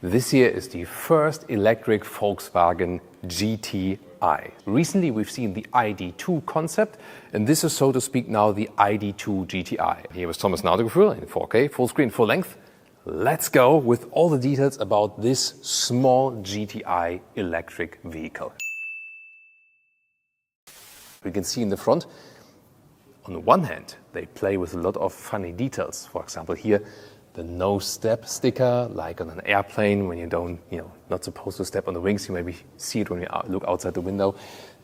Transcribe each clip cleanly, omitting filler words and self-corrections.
This here is the first electric Volkswagen GTI. Recently we've seen the Id.2 concept, and this is, so to speak, now the Id.2 Gti. Here was Thomas Nautogefil in 4K, full screen, full length. Let's go with all the details about this small GTI electric vehicle. We can see in the front, on the one hand, they play with a lot of funny details. For example, here, the no step sticker, like on an airplane when you don't, not supposed to step on the wings. You maybe see it when you look outside the window.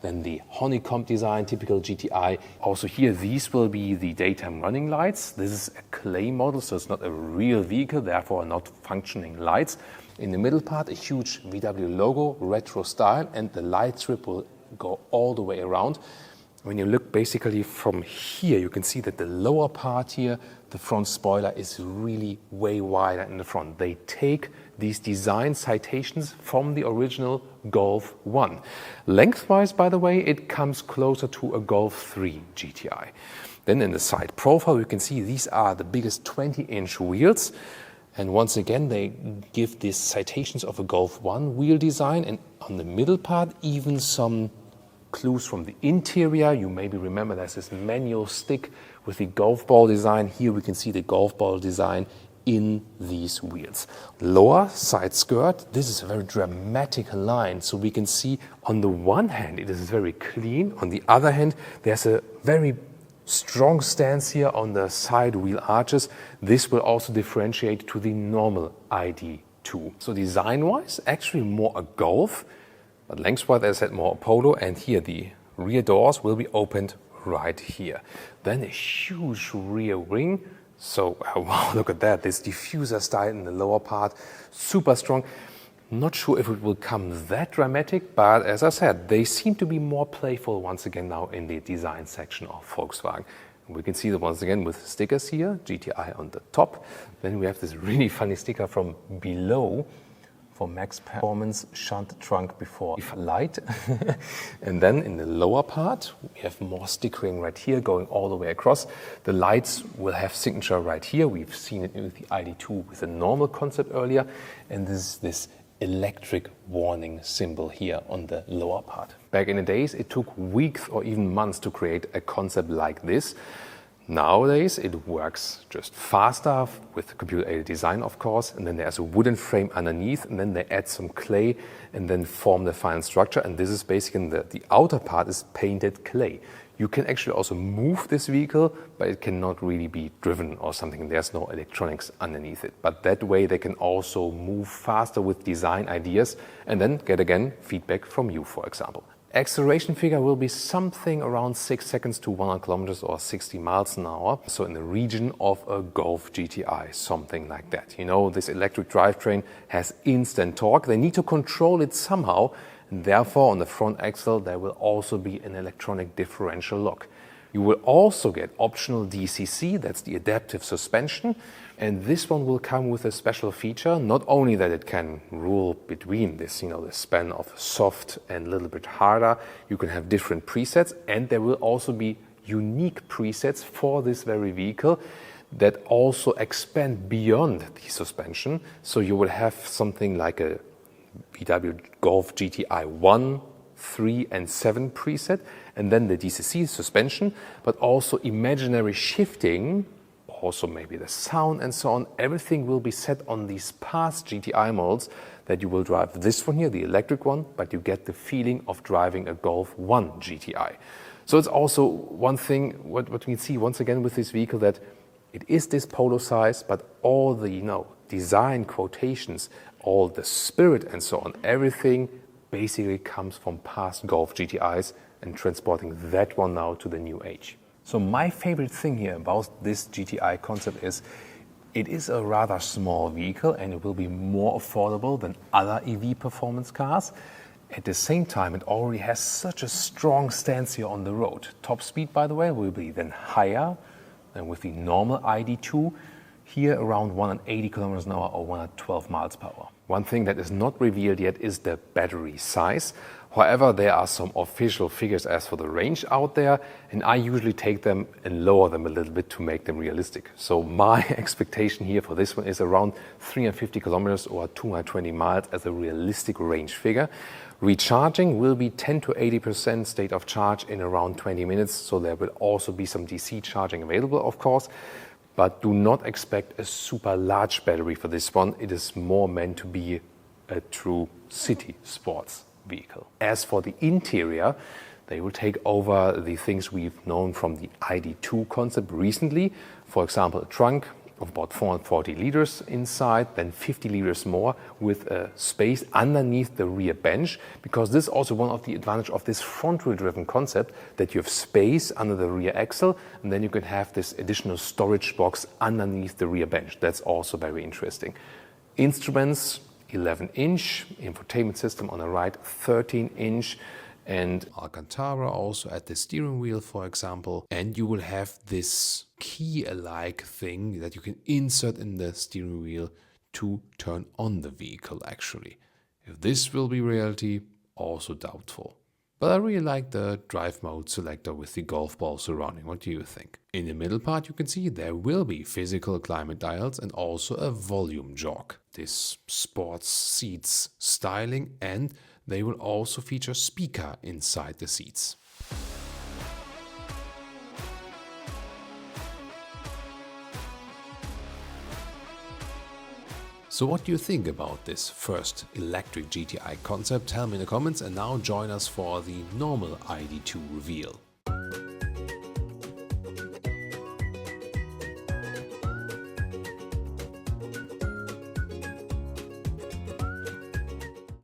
Then the honeycomb design, typical GTI. Also here, these will be the daytime running lights. This is a clay model, so it's not a real vehicle, therefore not functioning lights. In the middle part, a huge VW logo, retro style, and the light strip will go all the way around. When you look basically from here, you can see that the lower part here, the front spoiler, is really way wider in the front. They take these design citations from the original Golf 1. Lengthwise, by the way, it comes closer to a Golf 3 GTI. Then in the side profile, you can see these are the biggest 20-inch wheels. And once again, they give these citations of a Golf 1 wheel design. And on the middle part, even some clues from the interior. You maybe remember there's this manual stick with the golf ball design. Here we can see the golf ball design in these wheels. Lower side skirt, this is a very dramatic line. So we can see on the one hand it is very clean. On the other hand, there's a very strong stance here on the side wheel arches. This will also differentiate to the normal Id.2. So design-wise, actually more a Golf, but lengthwise, as I said, more Polo, and here the rear doors will be opened right here. Then a huge rear wing. So, wow, look at that. This diffuser style in the lower part, super strong. Not sure if it will come that dramatic, but as I said, they seem to be more playful once again now in the design section of Volkswagen. We can see that once again with stickers here, GTI on the top. Then we have this really funny sticker from below, for max performance, shunt trunk before light. And then in the lower part, we have more stickering right here going all the way across. The lights will have signature right here. We've seen it with the Id.2 with a normal concept earlier. And this electric warning symbol here on the lower part. Back in the days, it took weeks or even months to create a concept like this. Nowadays, it works just faster with computer-aided design, of course, and then there's a wooden frame underneath, and then they add some clay and then form the final structure. And this is basically the outer part is painted clay. You can actually also move this vehicle, but it cannot really be driven or something. There's no electronics underneath it. But that way, they can also move faster with design ideas and then get, again, feedback from you, for example. Acceleration figure will be something around 6 seconds to 100 kilometers or 60 miles an hour. So in the region of a Golf GTI, something like that. You know, this electric drivetrain has instant torque. They need to control it somehow. And therefore, on the front axle, there will also be an electronic differential lock. You will also get optional DCC, that's the adaptive suspension. And this one will come with a special feature, not only that it can rule between this, the span of soft and a little bit harder. You can have different presets, and there will also be unique presets for this very vehicle that also expand beyond the suspension. So you will have something like a VW Golf GTI 1, 3 and 7 preset, and then the DCC suspension, but also imaginary shifting, also maybe the sound and so on. Everything will be set on these past GTI models that you will drive this one here, the electric one, but you get the feeling of driving a Golf 1 GTI. So it's also one thing, what we can see once again with this vehicle, that it is this Polo size, but all the design quotations, all the spirit and so on, everything basically comes from past Golf GTIs and transporting that one now to the new age. So my favorite thing here about this GTI concept is it is a rather small vehicle and it will be more affordable than other EV performance cars. At the same time, it already has such a strong stance here on the road. Top speed, by the way, will be then higher than with the normal Id.2. Here around 180 kilometers an hour or 112 miles per hour. One thing that is not revealed yet is the battery size. However, there are some official figures as for the range out there, and I usually take them and lower them a little bit to make them realistic. So my expectation here for this one is around 350 kilometers or 220 miles as a realistic range figure. Recharging will be 10 to 80% state of charge in around 20 minutes, so there will also be some DC charging available, of course. But do not expect a super large battery for this one. It is more meant to be a true city sports vehicle. As for the interior, they will take over the things we've known from the Id.2 concept recently. For example, a trunk of about 440 liters inside, then 50 liters more with a space underneath the rear bench, because this is also one of the advantages of this front-wheel driven concept, that you have space under the rear axle, and then you can have this additional storage box underneath the rear bench. That's also very interesting. Instruments, 11-inch, infotainment system on the right, 13-inch, and Alcantara also at the steering wheel, for example. And you will have this key-alike thing that you can insert in the steering wheel to turn on the vehicle, actually. If this will be reality, also doubtful. But I really like the drive mode selector with the golf ball surrounding. What do you think? In the middle part, you can see there will be physical climate dials and also a volume jog. This sports seats styling, and they will also feature speaker inside the seats. So what do you think about this first electric GTI concept? Tell me in the comments, and now join us for the normal Id.2 reveal.